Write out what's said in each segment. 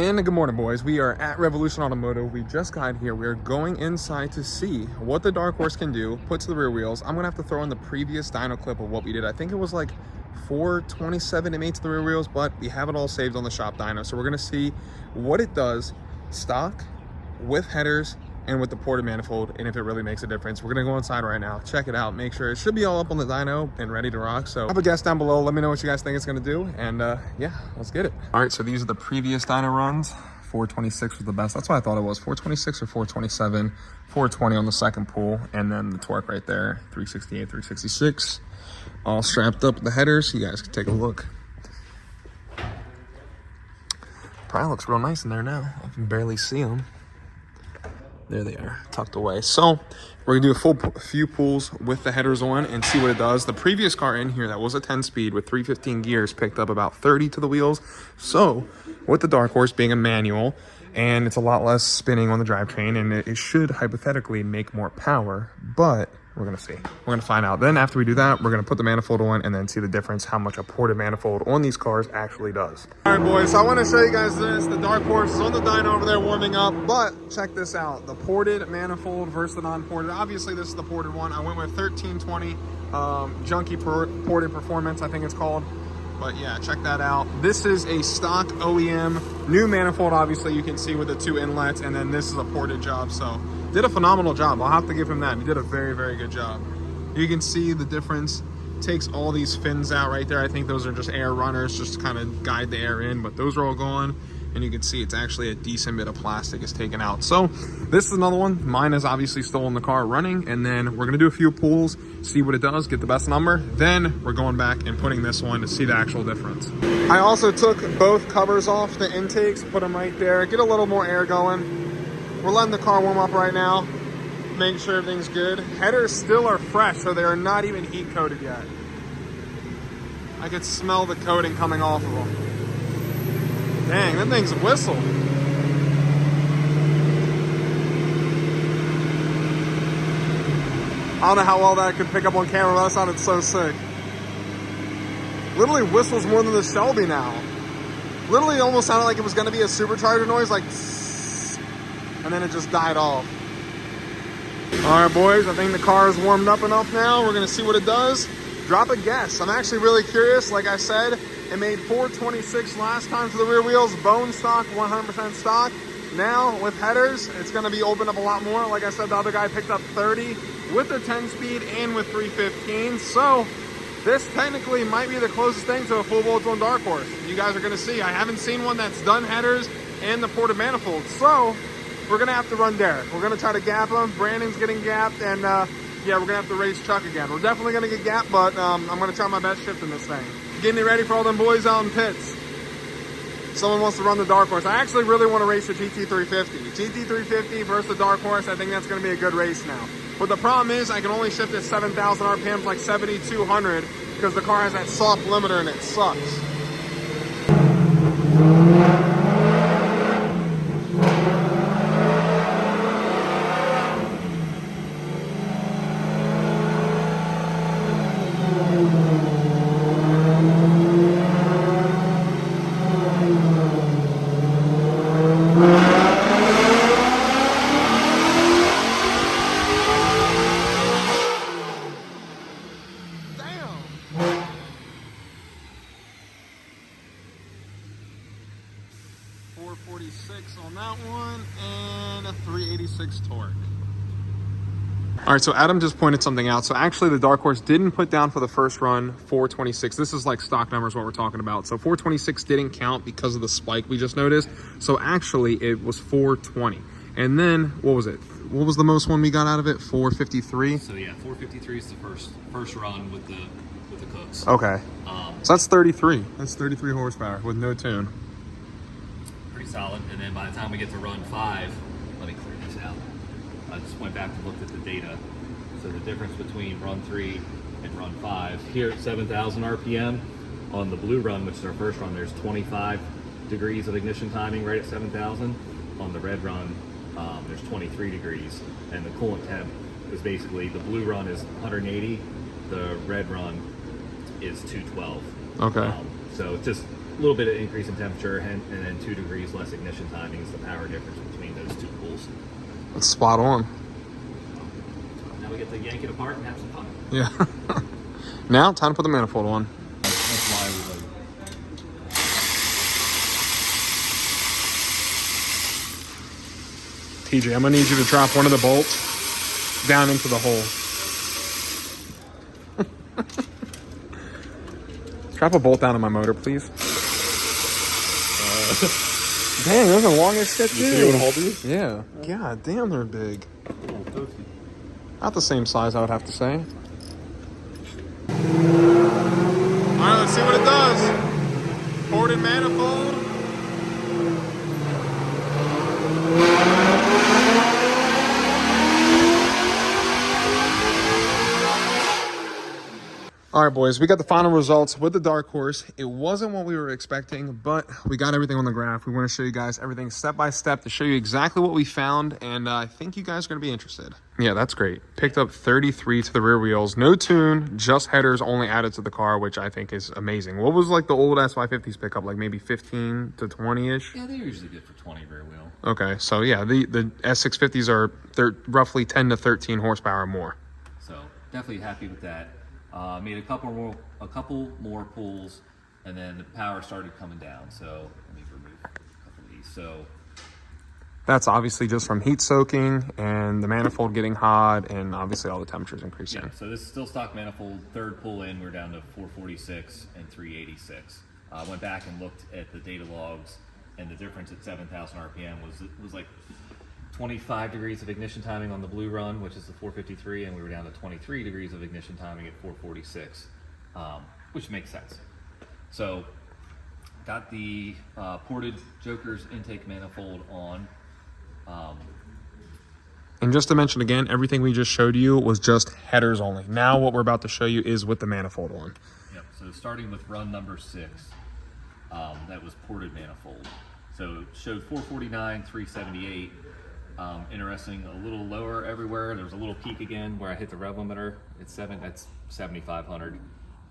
And good morning, boys. We are at Revolution Automotive. We just got here. We are going inside to see what the Dark Horse can do, put to the rear wheels. I'm gonna have to throw in the previous dyno clip of what we did. I think it was like 427 it made to the rear wheels, but we have it all saved on the shop dyno. So we're gonna see what it does stock with headers and with the ported manifold, and if it really makes a difference. We're gonna go inside right now, check it out, make sure it should be all up on the dyno and ready to rock. So have a guess down below, let me know what you guys think it's gonna do, and yeah, let's get it. All right, so these are the previous dyno runs. 426 was the best. That's what I thought it was, 426 or 427. 420 on the second pull, and then the torque right there, 368, 366. All strapped up with the headers. You guys can take a look. Probably looks real nice in there now. I can barely see them. There they are, tucked away. So we're gonna do a few pulls with the headers on and see what it does. The previous car in here that was a 10-speed with 315 gears picked up about 30 to the wheels. So with the Dark Horse being a manual, and it's a lot less spinning on the drivetrain, and it should hypothetically make more power, but we're gonna see. We're gonna find out. Then after we do that, we're gonna put the manifold on and then see the difference, how much a ported manifold on these cars actually does. All right, boys, so I wanna show you guys this. The Dark Horse is on the dyno over there warming up, but check this out. The ported manifold versus the non-ported. Obviously, this is the ported one. I went with 1320 Junkie Ported Performance, I think it's called. But yeah, check that out. This is a stock OEM new manifold, obviously you can see with the two inlets, and then this is a ported job. So did a phenomenal job. I'll have to give him that. He did a very, very good job. You can see the difference. Takes all these fins out right there. I think those are just air runners just to kind of guide the air in, but those are all gone. And you can see it's actually a decent bit of plastic is taken out. So this is another one. Mine is obviously still in the car running, and then we're gonna do a few pulls, see what it does, get the best number. Then we're going back and putting this one to see the actual difference. I also took both covers off the intakes, put them right there, get a little more air going. We're letting the car warm up right now, make sure everything's good. Headers still are fresh, so they are not even heat coated yet. I could smell the coating coming off of them. Dang, that thing's whistled. I don't know how well that could pick up on camera, but that sounded so sick. Literally whistles more than the Shelby now. Literally almost sounded like it was gonna be a supercharger noise, like and then it just died off. All right, boys, I think the car is warmed up enough now. We're gonna see what it does. Drop a guess. I'm actually really curious. Like I said, it made 426 last time for the rear wheels, bone stock, 100% stock. Now with headers, it's gonna be opened up a lot more. Like I said, the other guy picked up 30 with the 10-speed and with 315. So this technically might be the closest thing to a full bolt-on Dark Horse. You guys are gonna see. I haven't seen one that's done headers and the ported manifold. So we're gonna have to run Derek. We're gonna try to gap him. Brandon's getting gapped, and yeah, we're gonna have to race Chuck again. We're definitely gonna get gapped, but I'm gonna try my best shifting this thing. Getting it ready for all them boys out in pits. Someone wants to run the Dark Horse. I actually really want to race the GT350. GT350 versus the Dark Horse, I think that's gonna be a good race now. But the problem is I can only shift at 7,000 RPMs, like 7,200, because the car has that soft limiter and it sucks. On that one, and a 386 torque. All right, so Adam just pointed something out. So actually the Dark Horse didn't put down for the first run 426. This is like stock numbers, what we're talking about. So 426 didn't count because of the spike we just noticed. So actually it was 420. And then, what was it? What was the most one we got out of it? 453? So yeah, 453 is the first run with the cooks. Okay. So that's 33. That's 33 horsepower with no tune. Solid. And then by the time we get to run 5, let me clear this out. I just went back and looked at the data. So the difference between run 3 and run 5, here at 7,000 RPM on the blue run, which is our first run, there's 25 degrees of ignition timing right at 7,000. On the red run, there's 23 degrees, and the coolant temp is basically, the blue run is 180, the red run is 212. Okay. So it's just little bit of increase in temperature, and then 2 degrees less ignition timing is the power difference between those two pools. That's spot on. Now we get to yank it apart and have some fun. Yeah. Now, time to put the manifold on. That's why we like. TJ, I'm gonna need you to drop one of the bolts down into the hole. Drop a bolt down in my motor, please. Dang, those are long as shit, too. You want to hold these? Yeah. God damn, they're big. Not the same size, I would have to say. Alright, let's see what it does. Ported manifold. All right, boys, we got the final results with the Dark Horse. It wasn't what we were expecting, but we got everything on the graph. We want to show you guys everything step by step to show you exactly what we found, and I think you guys are going to be interested. Yeah, that's great. Picked up 33 to the rear wheels. No tune, just headers only added to the car, which I think is amazing. What was like the old S550s pick up, like maybe 15 to 20-ish? Yeah, they're usually good for 20 rear wheel. Okay, so yeah, the S650s they're roughly 10 to 13 horsepower more. So definitely happy with that. Made a couple more pulls, and then the power started coming down. So let me remove a couple of these. So that's obviously just from heat soaking and the manifold getting hot, and obviously all the temperatures increasing. yeah, so this is still stock manifold. Third pull in, we're down to 446 and 386. I went back and looked at the data logs, and the difference at 7,000 RPM was like 25 degrees of ignition timing on the blue run, which is the 453, and we were down to 23 degrees of ignition timing at 446, which makes sense. So got the ported Joker's intake manifold on. And just to mention again, everything we just showed you was just headers only. Now what we're about to show you is with the manifold on. Yep, so starting with run number 6, that was ported manifold. So it showed 449, 378. Interesting, a little lower everywhere. There was a little peak again where I hit the rev limiter. That's 7,500.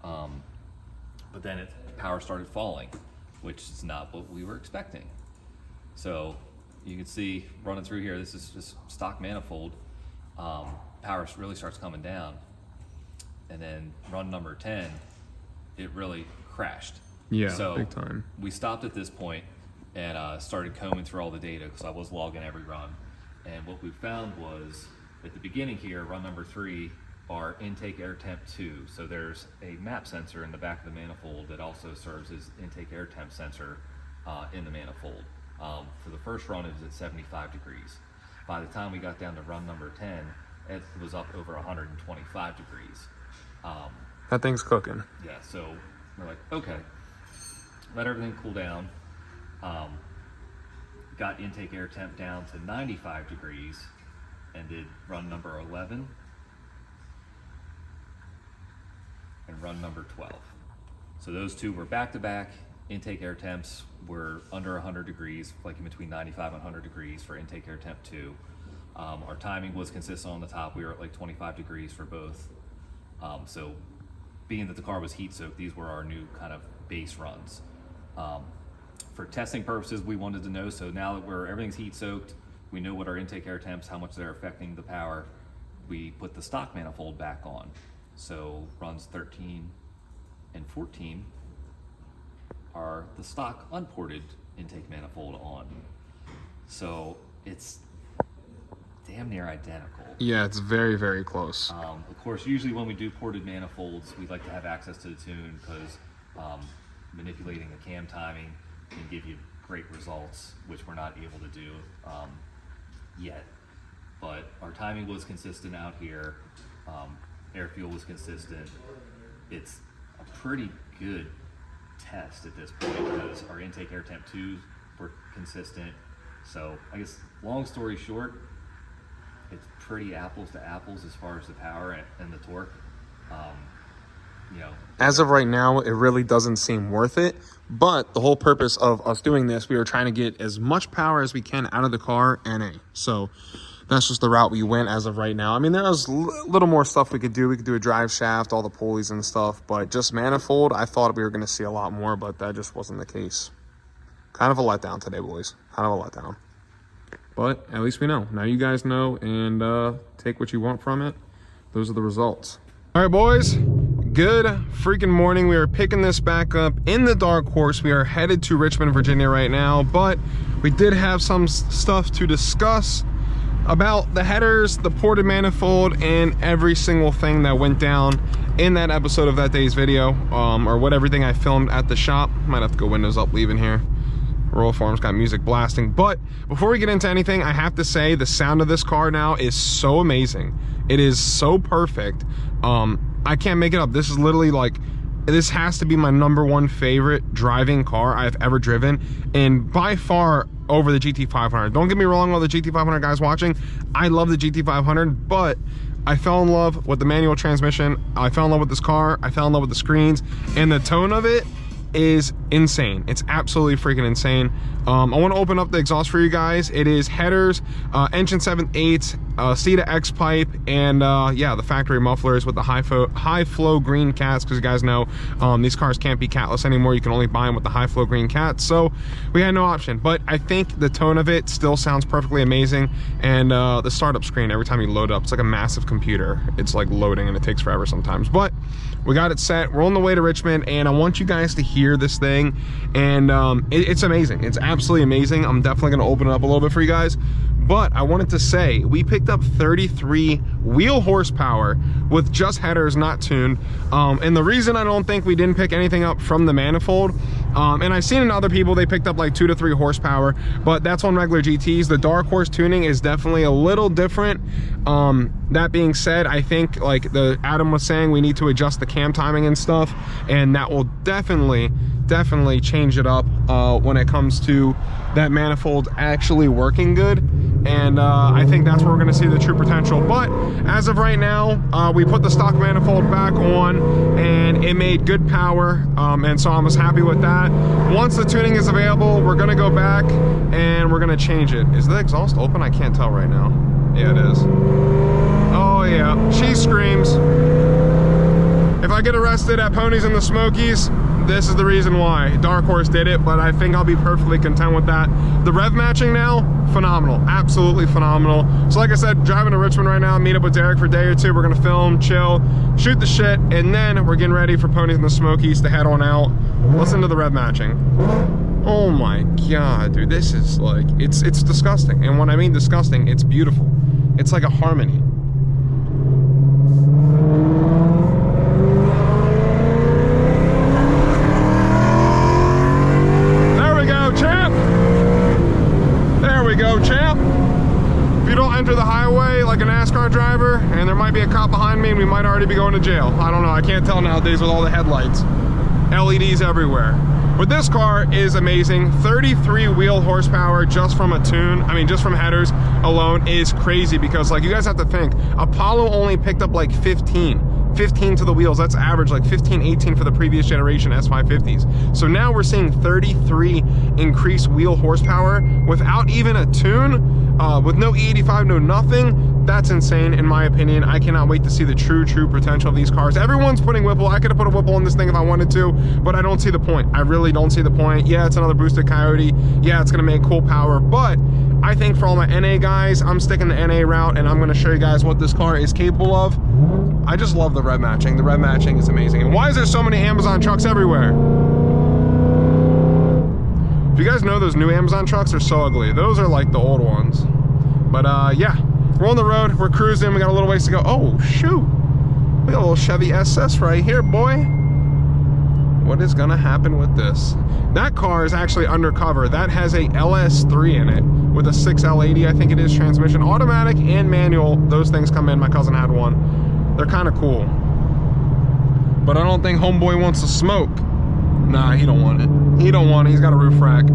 But then power started falling, which is not what we were expecting. So you can see running through here, this is just stock manifold. Power really starts coming down. And then run number 10, it really crashed. Yeah, so big time. We stopped at this point and started combing through all the data because I was logging every run. And what we found was at the beginning here, run number 3, our intake air temp 2. So there's a map sensor in the back of the manifold that also serves as intake air temp sensor in the manifold. For the first run, it was at 75 degrees. By the time we got down to run number 10, it was up over 125 degrees. That thing's cooking. Yeah, so we're like, okay, let everything cool down. Got intake air temp down to 95 degrees and did run number 11 and run number 12. So those two were back to back. Intake air temps were under 100 degrees, like in between 95 and 100 degrees for intake air temp 2. Our timing was consistent on the top. We were at like 25 degrees for both. So being that the car was heat soaked, these were our new kind of base runs. For testing purposes, we wanted to know, so now that everything's heat soaked, we know what our intake air temps, how much they're affecting the power, we put the stock manifold back on. So runs 13 and 14 are the stock unported intake manifold on. So it's damn near identical. Yeah, it's very, very close. Of course, usually when we do ported manifolds, we like to have access to the tune because manipulating the cam timing can give you great results, which we're not able to do yet. But our timing was consistent out here. Air fuel was consistent. It's a pretty good test at this point because our intake air temp 2s were consistent. So I guess long story short, it's pretty apples to apples as far as the power and the torque. You know, as of right now, it really doesn't seem worth it. But the whole purpose of us doing this, we were trying to get as much power as we can out of the car NA. So that's just the route we went as of right now. I mean, there was a little more stuff we could do. We could do a drive shaft, all the pulleys and stuff, but just manifold, I thought we were going to see a lot more, but that just wasn't the case. Kind of a letdown today, boys. Kind of a letdown. But at least we know. Now you guys know, and take what you want from it. Those are the results. All right, boys. Good freaking morning. We are picking this back up in the Dark Horse. We are headed to Richmond, Virginia right now, but we did have some stuff to discuss about the headers, the ported manifold, and every single thing that went down in that episode of that day's video, or everything I filmed at the shop. Might have to go windows up leaving here. Royal Farms got music blasting. But before we get into anything, I have to say the sound of this car now is so amazing. It is so perfect. I can't make it up. This is literally like, this has to be my #1 favorite driving car I've ever driven, and by far over the GT500. Don't get me wrong, all the GT500 guys watching, I love the GT500, but I fell in love with the manual transmission. I fell in love with this car. I fell in love with the screens, and the tone of it is insane. It's absolutely freaking insane. I want to open up the exhaust for you guys. It is headers, engine 7/8, C to X pipe, and yeah, the factory mufflers with the high flow green cats, because you guys know these cars can't be catless anymore. You can only buy them with the high flow green cats, so we had no option. But I think the tone of it still sounds perfectly amazing, and the startup screen, every time you load up, it's like a massive computer. It's like loading, and it takes forever sometimes, but we got it set. We're on the way to Richmond, and I want you guys to hear this thing, and it's amazing. It's absolutely amazing. I'm definitely gonna open it up a little bit for you guys, but I wanted to say we picked up 33 wheel horsepower with just headers, not tuned, and the reason I don't think we didn't pick anything up from the manifold, and I've seen in other people they picked up like 2 to 3 horsepower, but that's on regular GTs. The Dark Horse tuning is definitely a little different. That being said, I think like Adam was saying, we need to adjust the cam timing and stuff, and that will definitely change it up when it comes to that manifold actually working good, and I think that's where we're going to see the true potential. But as of right now, we put the stock manifold back on, and it made good power, and so I was happy with that. Once the tuning is available, we're going to go back and we're going to change it. Is the exhaust open? I can't tell right now. Yeah, it is. Oh yeah, she screams. If I get arrested at Ponies in the Smokies, this is the reason why. Dark Horse did it, but I think I'll be perfectly content with that. The rev matching now, phenomenal, absolutely phenomenal. So like I said, driving to Richmond right now, meet up with Derek for a day or two. We're gonna film, chill, shoot the shit, and then we're getting ready for Ponies in the Smokies to head on out. Listen to the rev matching. Oh my God, dude, this is like, it's disgusting. And when I mean disgusting, it's beautiful. It's like a harmony. There we go, champ. There we go, champ. If you don't enter the highway like a NASCAR driver, and there might be a cop behind me, and we might already be going to jail. I don't know, I can't tell nowadays with all the headlights. LEDs everywhere. But this car is amazing. 33 wheel horsepower just from a tune, I mean just from headers alone is crazy, because like you guys have to think, Apollo only picked up like 15 to the wheels. That's average, like 15, 18 for the previous generation S550s. So now we're seeing 33 increased wheel horsepower without even a tune, with no E85, no nothing. That's insane in my opinion. I cannot wait to see the true potential of these cars. Everyone's putting Whipple. I could have put a Whipple on this thing if I wanted to, but I don't see the point. I really don't see the point. Yeah, it's another boosted Coyote. Yeah, it's gonna make cool power, but I think for all my NA guys, I'm sticking the NA route, and I'm gonna show you guys what this car is capable of. I just love the rev matching. The rev matching is amazing. And why is there so many Amazon trucks everywhere? If you guys know, those new Amazon trucks are so ugly. Those are like the old ones. But yeah, we're on the road, we're cruising, we got a little ways to go. Oh shoot, we got a little Chevy SS right here, boy. What is gonna happen with this? That car is actually undercover. That has a LS3 in it with a 6L80, I think it is, transmission. Automatic and manual, those things come in. My cousin had one. They're kind of cool. But I don't think homeboy wants to smoke. Nah, he don't want it. He don't want it, he's got a roof rack.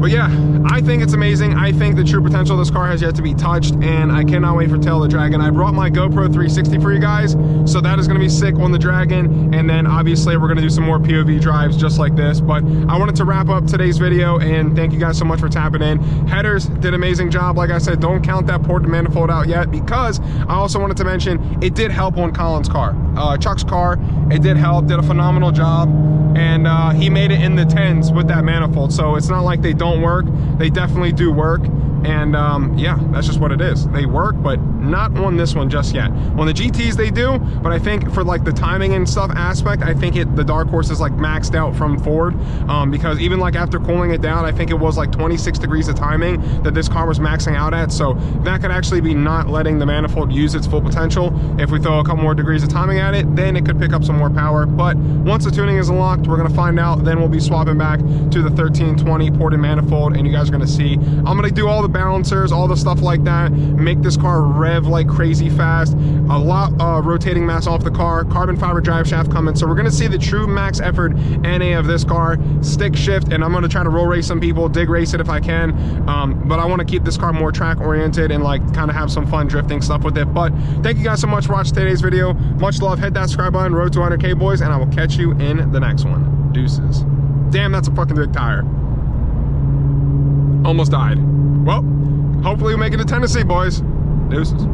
But yeah, I think it's amazing. I think the true potential of this car has yet to be touched, and I cannot wait for Tail of the Dragon. I brought my GoPro 360 for you guys, so that is going to be sick on the Dragon, and then obviously we're going to do some more POV drives just like this. But I wanted to wrap up today's video, and thank you guys so much for tapping in. Headers did an amazing job. Like I said, don't count that ported manifold out yet, because I also wanted to mention it did help on Colin's car, Chuck's car. It did help, did a phenomenal job, and he made it in the 10s with that manifold. So it's not like they don't work. They definitely do work, and yeah, that's just what it is. They work, but not on this one just yet. On the GTs they do, but I think for like the timing and stuff aspect, I think the Dark Horse is like maxed out from Ford, because even like after cooling it down, I think it was like 26 degrees of timing that this car was maxing out at. So that could actually be not letting the manifold use its full potential. If we throw a couple more degrees of timing at it, then it could pick up some more power. But once the tuning is unlocked, we're gonna find out. Then we'll be swapping back to the 1320 ported manifold, and you guys are gonna see. I'm gonna do all the balancers, all the stuff like that, make this car rev like crazy fast. A lot rotating mass off the car, carbon fiber drive shaft coming. So we're gonna see the true max effort NA of this car. Stick shift, and I'm gonna try to roll race some people, dig race it if I can. But I want to keep this car more track oriented and like kind of have some fun drifting stuff with it. But thank you guys so much for watching today's video. Much love. Hit that subscribe button. Road to 100K, boys, and I will catch you in the next one. Deuces. Damn, that's a fucking big tire. Almost died. Well, hopefully we make it to Tennessee, boys. Deuces.